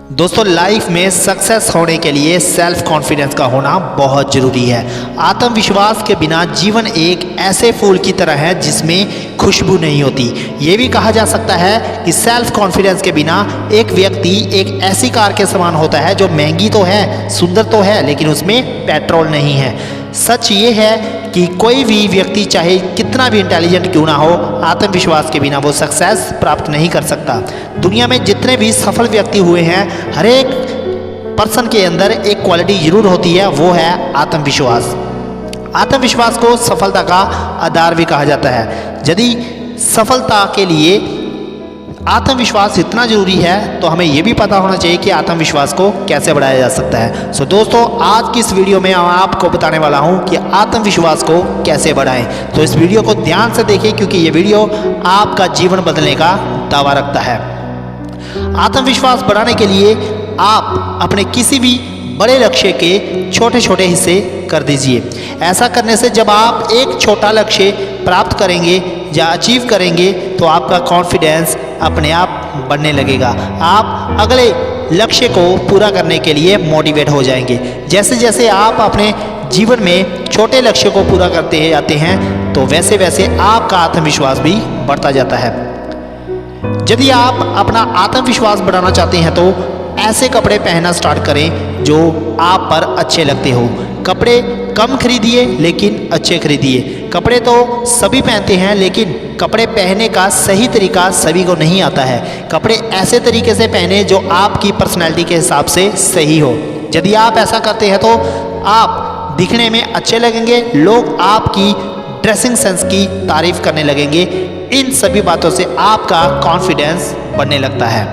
दोस्तों लाइफ में सक्सेस होने के लिए सेल्फ कॉन्फिडेंस का होना बहुत ज़रूरी है। आत्मविश्वास के बिना जीवन एक ऐसे फूल की तरह है जिसमें खुशबू नहीं होती। ये भी कहा जा सकता है कि सेल्फ कॉन्फिडेंस के बिना एक व्यक्ति एक ऐसी कार के समान होता है जो महंगी तो है, सुंदर तो है, लेकिन उसमें पेट्रोल नहीं है। सच ये है कि कोई भी व्यक्ति चाहे कितना भी इंटेलिजेंट क्यों ना हो, आत्मविश्वास के बिना वो सक्सेस प्राप्त नहीं कर सकता। दुनिया में जितने भी सफल व्यक्ति हुए हैं, हर एक पर्सन के अंदर एक क्वालिटी जरूर होती है, वो है आत्मविश्वास। आत्मविश्वास को सफलता का आधार भी कहा जाता है। यदि सफलता के लिए आत्मविश्वास इतना जरूरी है तो हमें यह भी पता होना चाहिए कि आत्मविश्वास को कैसे बढ़ाया जा सकता है। सो दोस्तों, आज की इस वीडियो में मैं आपको बताने वाला हूं कि आत्मविश्वास को कैसे बढ़ाएं। तो इस वीडियो को ध्यान से देखें क्योंकि ये वीडियो आपका जीवन बदलने का दावा रखता है। आत्मविश्वास बढ़ाने के लिए आप अपने किसी भी बड़े लक्ष्य के छोटे छोटे हिस्से कर दीजिए। ऐसा करने से जब आप एक छोटा लक्ष्य प्राप्त करेंगे या अचीव करेंगे तो आपका कॉन्फिडेंस अपने आप बढ़ने लगेगा। आप अगले लक्ष्य को पूरा करने के लिए मोटिवेट हो जाएंगे। जैसे जैसे आप अपने जीवन में छोटे लक्ष्य को पूरा करते जाते हैं तो वैसे वैसे आपका आत्मविश्वास भी बढ़ता जाता है। यदि आप अपना आत्मविश्वास बढ़ाना चाहते हैं तो ऐसे कपड़े पहनना स्टार्ट करें जो आप पर अच्छे लगते हो। कपड़े कम खरीदिए लेकिन अच्छे खरीदिए। कपड़े तो सभी पहनते हैं लेकिन कपड़े पहनने का सही तरीका सभी को नहीं आता है। कपड़े ऐसे तरीके से पहने जो आपकी पर्सनैलिटी के हिसाब से सही हो। यदि आप ऐसा करते हैं तो आप दिखने में अच्छे लगेंगे, लोग आपकी ड्रेसिंग सेंस की तारीफ करने लगेंगे। इन सभी बातों से आपका कॉन्फिडेंस बढ़ने लगता है।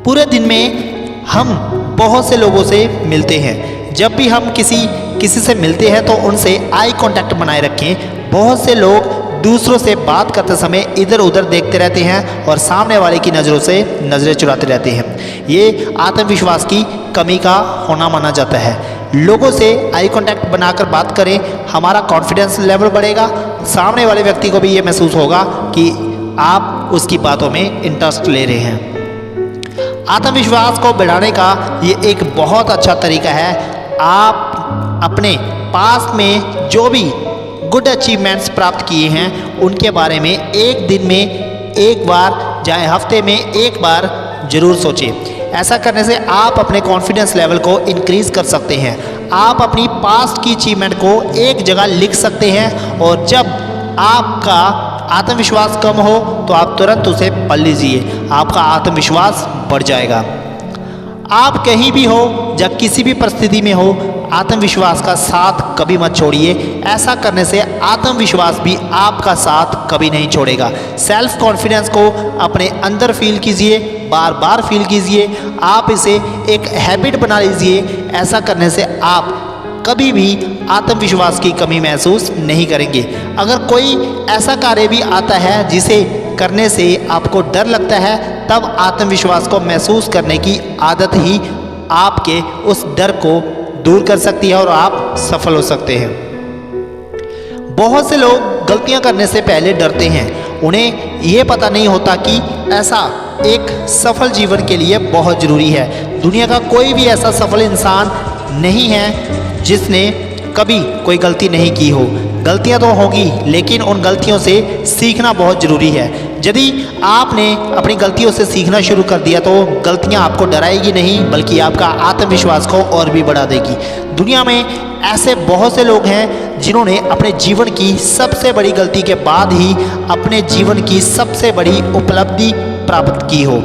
पूरे दिन में हम बहुत से लोगों से मिलते हैं। जब भी हम किसी से मिलते हैं तो उनसे आई कांटेक्ट बनाए रखें। बहुत से लोग दूसरों से बात करते समय इधर उधर देखते रहते हैं और सामने वाले की नज़रों से नज़रें चुराते रहते हैं। ये आत्मविश्वास की कमी का होना माना जाता है। लोगों से आई कांटेक्ट बनाकर बात करें, हमारा कॉन्फिडेंस लेवल बढ़ेगा। सामने वाले व्यक्ति को भी ये महसूस होगा कि आप उसकी बातों में इंटरेस्ट ले रहे हैं। आत्मविश्वास को बढ़ाने का ये एक बहुत अच्छा तरीका है। आप अपने पास्ट में जो भी गुड अचीवमेंट्स प्राप्त किए हैं उनके बारे में एक दिन में एक बार चाहे हफ्ते में एक बार जरूर सोचें। ऐसा करने से आप अपने कॉन्फिडेंस लेवल को इंक्रीज कर सकते हैं। आप अपनी पास्ट की अचीवमेंट को एक जगह लिख सकते हैं और जब आपका आत्मविश्वास कम हो तो आप तुरंत उसे पढ़ लीजिए, आपका आत्मविश्वास बढ़ जाएगा। आप कहीं भी हो या किसी भी परिस्थिति में हो, आत्मविश्वास का साथ कभी मत छोड़िए। ऐसा करने से आत्मविश्वास भी आपका साथ कभी नहीं छोड़ेगा। सेल्फ कॉन्फिडेंस को अपने अंदर फील कीजिए, बार बार फील कीजिए। आप इसे एक हैबिट बना लीजिए। ऐसा करने से आप कभी भी आत्मविश्वास की कमी महसूस नहीं करेंगे। अगर कोई ऐसा कार्य भी आता है जिसे करने से आपको डर लगता है, तब आत्मविश्वास को महसूस करने की आदत ही आपके उस डर को दूर कर सकती है और आप सफल हो सकते हैं। बहुत से लोग गलतियां करने से पहले डरते हैं। उन्हें यह पता नहीं होता कि ऐसा एक सफल जीवन के लिए बहुत ज़रूरी है। दुनिया का कोई भी ऐसा सफल इंसान नहीं है जिसने कभी कोई गलती नहीं की हो। गलतियां तो होगी लेकिन उन गलतियों से सीखना बहुत ज़रूरी है। यदि आपने अपनी गलतियों से सीखना शुरू कर दिया तो गलतियां आपको डराएगी नहीं बल्कि आपका आत्मविश्वास को और भी बढ़ा देगी। दुनिया में ऐसे बहुत से लोग हैं जिन्होंने अपने जीवन की सबसे बड़ी गलती के बाद ही अपने जीवन की सबसे बड़ी उपलब्धि प्राप्त की हो।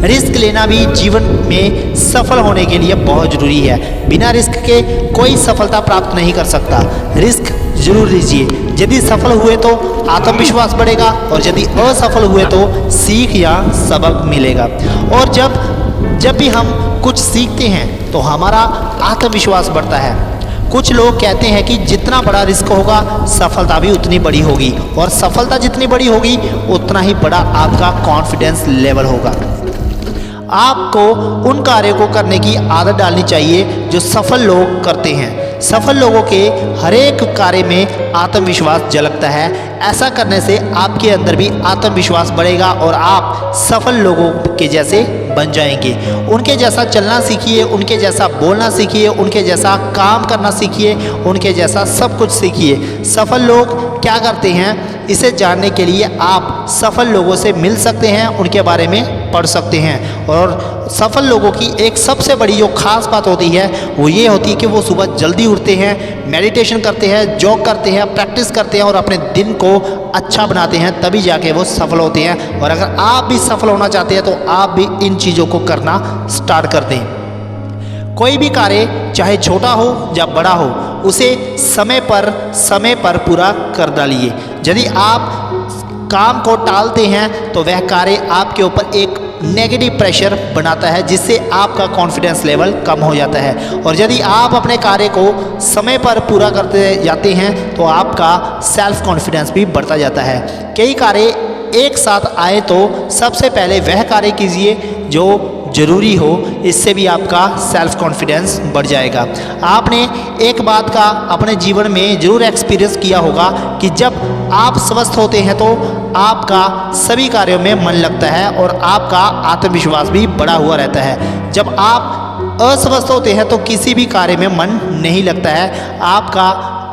रिस्क लेना भी जीवन में सफल होने के लिए बहुत ज़रूरी है। बिना रिस्क के कोई सफलता प्राप्त नहीं कर सकता। रिस्क जरूर लीजिए। यदि सफल हुए तो आत्मविश्वास बढ़ेगा और यदि असफल हुए तो सीख या सबक मिलेगा। और जब भी हम कुछ सीखते हैं तो हमारा आत्मविश्वास बढ़ता है। कुछ लोग कहते हैं कि जितना बड़ा रिस्क होगा सफलता भी उतनी बड़ी होगी, और सफलता जितनी बड़ी होगी उतना ही बड़ा आपका कॉन्फिडेंस लेवल होगा। आपको उन कार्यों को करने की आदत डालनी चाहिए जो सफल लोग करते हैं। सफल लोगों के हर एक कार्य में आत्मविश्वास झलकता है। ऐसा करने से आपके अंदर भी आत्मविश्वास बढ़ेगा और आप सफल लोगों के जैसे बन जाएंगे। उनके जैसा चलना सीखिए, उनके जैसा बोलना सीखिए, उनके जैसा काम करना सीखिए, उनके जैसा सब कुछ सीखिए। सफल लोग क्या करते हैं इसे जानने के लिए आप सफल लोगों से मिल सकते हैं, उनके बारे में पढ़ सकते हैं। और सफल लोगों की एक सबसे बड़ी जो खास बात होती है वो ये होती है कि वो सुबह जल्दी उठते हैं, मेडिटेशन करते हैं, जॉग करते हैं, प्रैक्टिस करते हैं और अपने दिन को अच्छा बनाते हैं, तभी जाके वो सफल होते हैं। और अगर आप भी सफल होना चाहते हैं तो आप भी इन चीज़ों को करना स्टार्ट कर दें। कोई भी कार्य चाहे छोटा हो या बड़ा हो, उसे समय पर पूरा कर डालिए। यदि आप काम को टालते हैं तो वह कार्य आपके ऊपर एक नेगेटिव प्रेशर बनाता है, जिससे आपका कॉन्फिडेंस लेवल कम हो जाता है। और यदि आप अपने कार्य को समय पर पूरा करते जाते हैं तो आपका सेल्फ कॉन्फिडेंस भी बढ़ता जाता है। कई कार्य एक साथ आए तो सबसे पहले वह कार्य कीजिए जो ज़रूरी हो, इससे भी आपका सेल्फ कॉन्फिडेंस बढ़ जाएगा। आपने एक बात का अपने जीवन में ज़रूर एक्सपीरियंस किया होगा कि जब आप स्वस्थ होते हैं तो आपका सभी कार्यों में मन लगता है और आपका आत्मविश्वास भी बढ़ा हुआ रहता है। जब आप अस्वस्थ होते हैं तो किसी भी कार्य में मन नहीं लगता है, आपका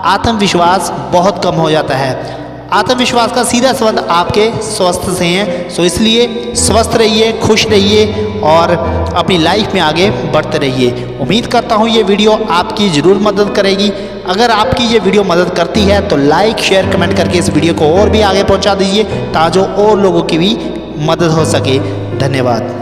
आत्मविश्वास बहुत कम हो जाता है। आत्मविश्वास का सीधा संबंध आपके स्वास्थ्य से है। सो इसलिए स्वस्थ रहिए, खुश रहिए और अपनी लाइफ में आगे बढ़ते रहिए। उम्मीद करता हूँ ये वीडियो आपकी ज़रूर मदद करेगी। अगर आपकी ये वीडियो मदद करती है तो लाइक, शेयर, कमेंट करके इस वीडियो को और भी आगे पहुँचा दीजिए ताकि और लोगों की भी मदद हो सके। धन्यवाद।